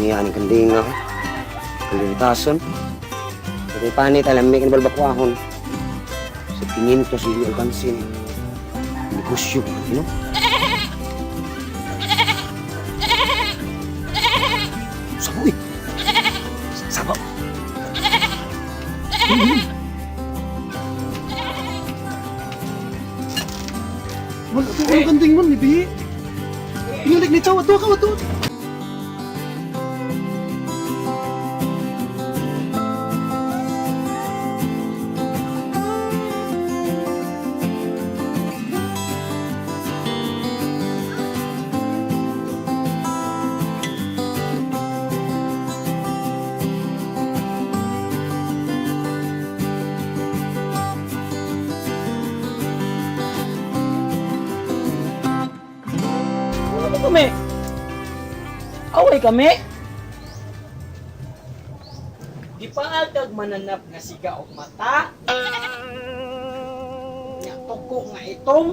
Niya ni kanding ako. Kalitason. Tapi panit alam may kinabalbakwahon. Sa tingin to si alkansin. Negosyo, you know? Saboy! Sabaw! Wala ito ang ganding mo, Nibi. Inulik ni Chow, ato ka, ato. Ano kami? Away kami? Di pa agad mananap nga siga og mata? Nya tuko nga itong?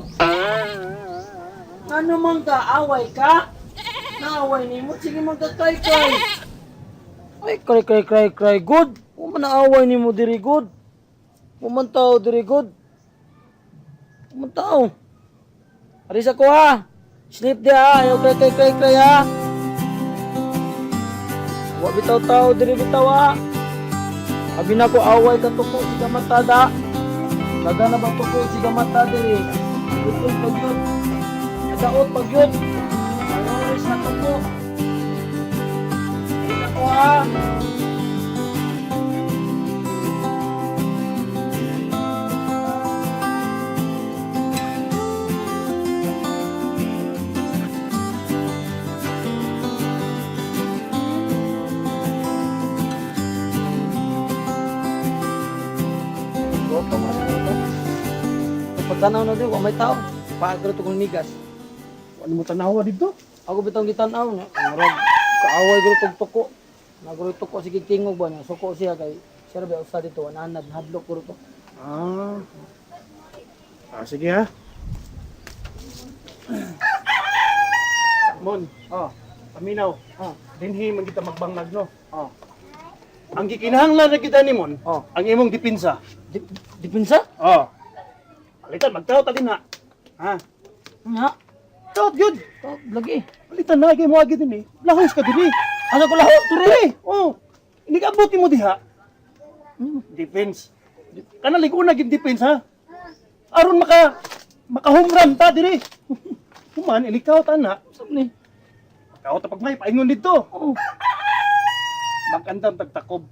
Ano man ka, away ka? Naaway nimo, sige magkakay-kay. Ay, cry, good. Huwag man naaway nimo diri good. Huwag man tao diri good. Huwag man tao. Aris ako ha. Sleep di ha, ayaw cry ha. Huwag bitaw tao, diri bitaw ha. Abi na ko away ka tuko, siga mata da. Laga na ba tuko, siga mata diri. Utol pag yun. Nagaot pag yun. Ayaw na tuko. Hindi na ko ha. Pagtanaw na din, may tao. Paagro ito kong migas. Ano mo tanawa dito? Ako bitang gitanaw niya. Marag, kaaway gro itong tuko. Nagro tuko, sige tingog ba niya. Suko siya kay, siya rabi usta dito, ananad, hadlok gro to. Sige ha. Mon, paminaw. Dinhi man kita magbangag no. Ang gikinahanglan na kita ni Mon, ang imong dipinsa. Dipinsa? Palitan, magtaot din na. Ha? Nga. Taot yun. Lagi. Palitan na, kayo mo agad din eh. Lahos ka din eh. Ano ko laho? Turi! Hindi ka abuti mo diha. Defense. Kanalig una gid defense ha. Aron maka-home run ta diri. Human, ilikaw ta na. Saan ni? Ikaw ta pag may paingon dito. Oo. Magandang tagtakob.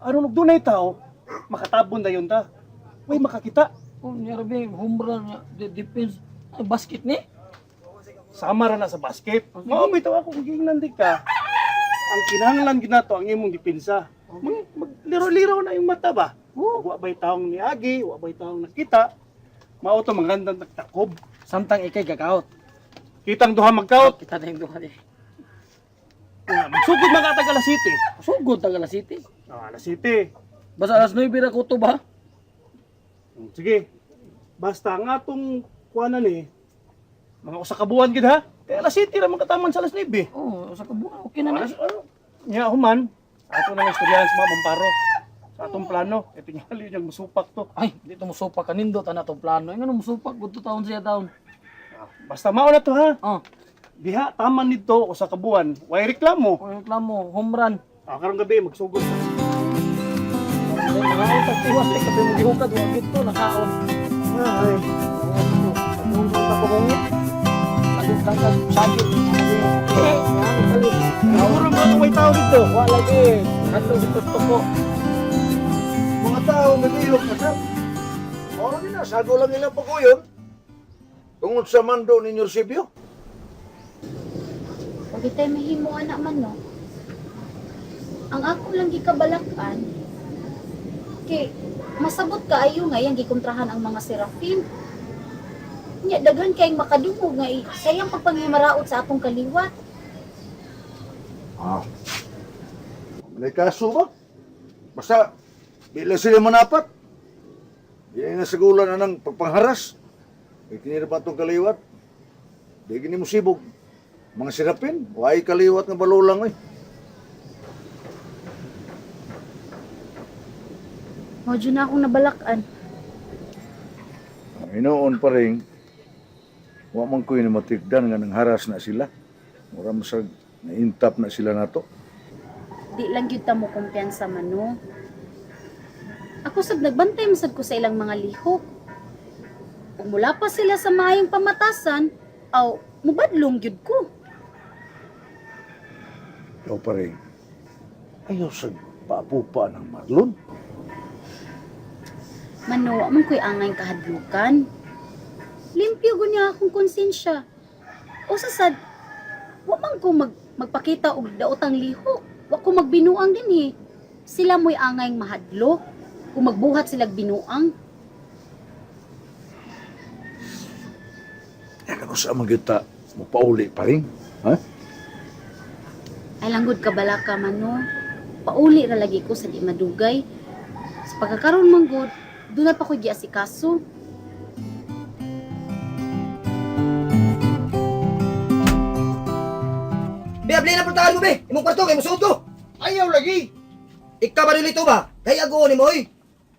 Aron og dunay tao, makatabon dayon ta. Way makakita. Oh, niya rabi, humra niya. Depends. Ay, basket ni? Sama ra na sa basket. Mao bitaw ako kung ginandi ka. Ang kinahanglan ginato ang imong depensa. Magliro-liro na yung mata ba? Wa bay taong niagi, wa bay taong nakita. Mao to magandang tagtakob. Samtang ikay gagaot. Kitang duha magkaot. Kita na yung duha di. Magsugod magkatag alas City. Sugod tag alas City. Alas City. Basta alas 9 ra ko to ba? Sige. Basta ang atong kuwanan eh. Mga usa ka buwan gid ha. Kaya alas City ra man kataman sa alas 9. Oo, sa kabuo. Okay na na. Nya human. Ato na istoryahan sa mga mamparo. Sa atong plano. Ito nga yung musupak to. Ay, dito mo supak kanindot ana tong plano. Ay ngano mo supak gud taon siya taon. Basta mao na to ha. Diha Taman nito o sa kabuan. Way reklamo. o reklamo, home run. Karong gabi magsugod. Ay, mga utang tiwas kay kape mo gihukad wa gito nakaon. Ay. Ang ko kongit. Ang tangkad sagit. Siguro mga may tao dito. Wa lagi. Hadlo dito ko. Mga tao nag-ilok na sir. Oras din na, sago lang ilang paguyon. Tungod sa mando ninyo Sibyo. Pag itay mahimuan na man, no? Ang ako lang gikabalakan, kay masabot ka ayo nga yang gikontrahan ang mga serafim. Nya daghan kay makadungog nga sayang pagpangimaraot sa atong kaliwat. May kaso ba? Basta, bila sila manapat. Yan na sagulan na ng pagpangharas. May kinira pa itong kaliwat. Di gini mo sibog. Mga sirapin, way kaliwat ng balulang eh. Mao dyan na akong nabalakan. Inoon pa rin, wa man ko yung matigdan nga nang haras na sila. Mura masag naintap na sila nato. Di lang gyud ta mo kumpiyansa man no. Ako sab nagbantay masad ko sa ilang mga lihok. Kung mula pa sila sa maayong pamatasan, aw mubadlong gyud ko. Ikaw pa rin, ayaw sa paapupa ng Marlon. Mano, man ko'y angay kahadlukan. Limpyo gunya akong konsensya. O sasad, wa man ko magpakita og daotang lihok. Wa ko magbinuang din eh. Sila mo'y angay mahadlok. Kung magbuhat sila binuang. Yan ano sa amang kita, mapauli pa rin. Ha? Ay langgod ka bala ka mano. Pauli ra lagi ko sa di madugay. Sa pagkakaroon man gud, doon na pa ko giasikaso. Be, abli na puntahan mo, be. Imong kwarto, kay musuot ko. Ayaw lagi. Ikaw ba nilito ba? Kaya ako ni mo, oy.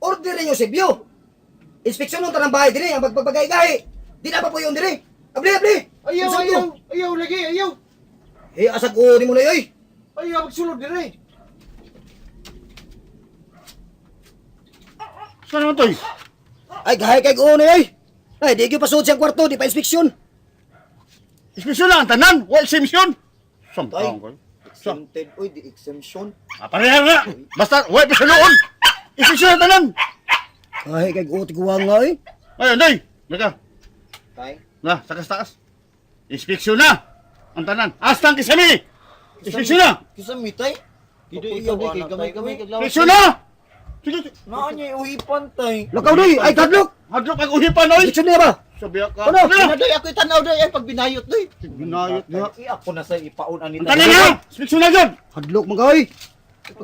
Order ninyo si Bio. Inspeksyon ng tanang bahay dire, ang pagpagagahi. Di na pa po yun dire. Abli. Ayaw, Musuot ko. ayaw. Ayaw lagi, ayaw. Eh, asag ko ni mo na, oy. Ayaw magsulod dire. Saan naman to? Ay, gahay kay ko ni, oy. Ay, di ko pasuot siyang kwarto, di pa inspeksyon. Ismisyon lang, tanan. Wal simisyon. Sampang ko. Exempted, oy, di exemption. Pareha nga. Basta, wala pa sa noon. Ismisyon lang, tanan. Gahay kay ko, tiguang nga, oy. Ay, Anday. Laka. Tay. Na, takas-takas. Inspeksyon na. Ang tanan. Astang kisami. Inspeksyon na. Kisa mitay? Kido iya kay gamay kaglawas. Inspeksyon na. Sige, sige. Naa niya uhipan tay. Lakaw, doy. Ay, kadlok. Hadlok ang uhipan, oy. Inspeksyon niya ba? Sabiya ka. Ano? Kinadoy ako itanaw doy ay pag binayot doy. Binayot na. Ako na sa ipaon ani Ang tanan na. Inspeksyon na dyan. Hadlok mga, oy.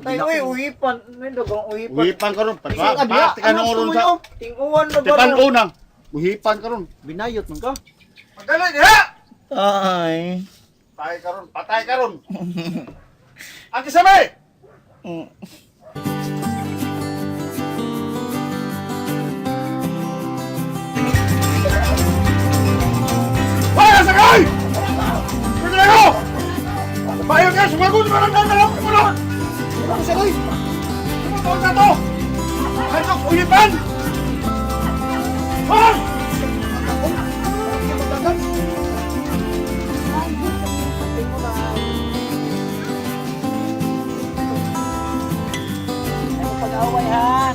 Tay oy uhipan, nendo bang uhipan. Uhipan ka ron. Isang abya, Pati ka nung ano oron gusto mo sa... yun? Tinguan na ba? Tipan unang. Uhipan ka ron. Binayot man ka. Magaling, ha? Ay. Patay ka ron. Patay ka ron. Ang kisame. Wala sa kay! Pwede na ako! Bayan ka! Sumagot mo lang dadalaw ko na! Ano siya, oy? Sumagot na to! Hadlok, uhipan! Hoy! Pag-away ha.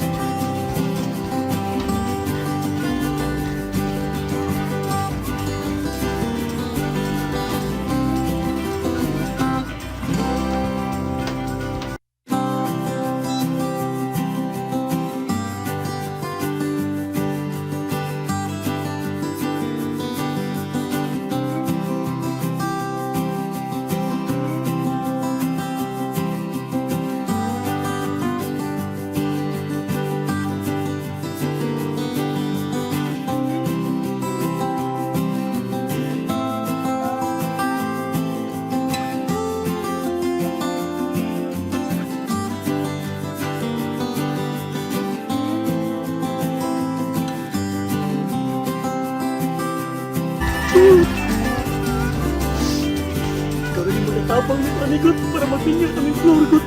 Karoon mo natapang ng panigot para magpinyo kaming florgot.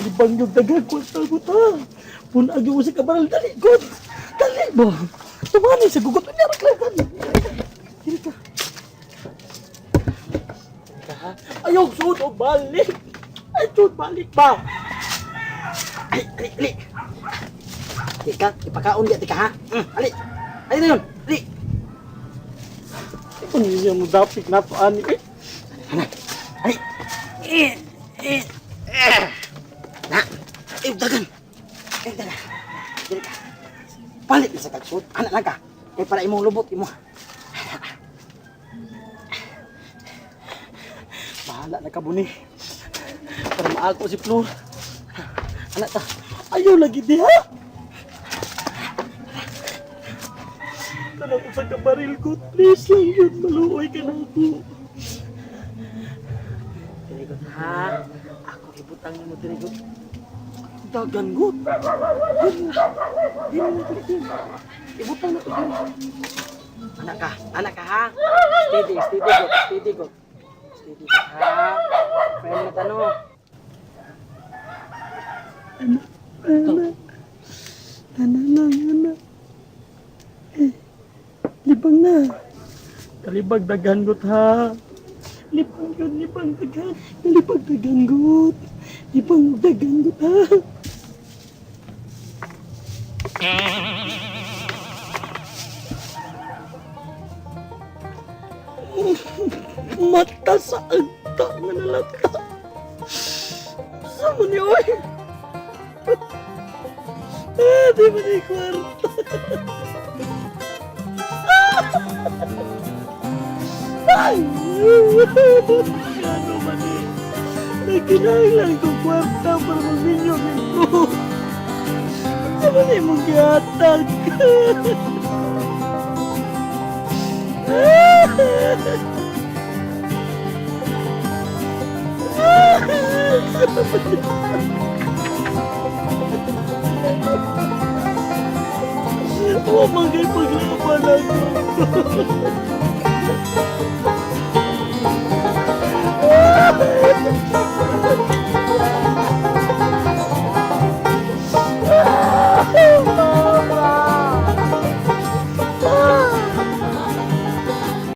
Ibang yung dagang kwenta ko ta. Punag yung sa kabaral, dali, God. Dali ba? Tumani sa gugot. Ano yung reklaman? Dili ka. Ayaw, suot o balik. Ay, suot balik ba? Ali, ali, ali. Tika, ipakaon dia tika ha. Ali. Ali na yun. Ali. Ano niya mo dapik na to, ani? Ali. Na. Dagan. Dagan. Dili ka. Palit na sa kagsud. Anak lang ka. Kaya para imong lubot imo. Bahala na ka, Buni. Para maako si Flor. Anak ta, ayaw lagi diha. Tanang sa kabaril ko, please lang yun, maluoy ka na ako. Diri good ha. Ako ibutang nimo diri good. Dagan good. Diri. Ibutang na to diri. Anak ka ha. Steady good. Steady good ha. Friend na tano. Anak. Libang na. Kalibag daganggot ha. Libang dagan. Kalibag daganggot. Libang daganggot ha. Mata sa agta nga nalata. Sama ni oy. Di ba di kwarta? Ay! Gano man eh. Nagkinahanglan kong kwarta para mag-minyo-minyo. Sama ni mong gihatag. Oh, magay paglaban ako.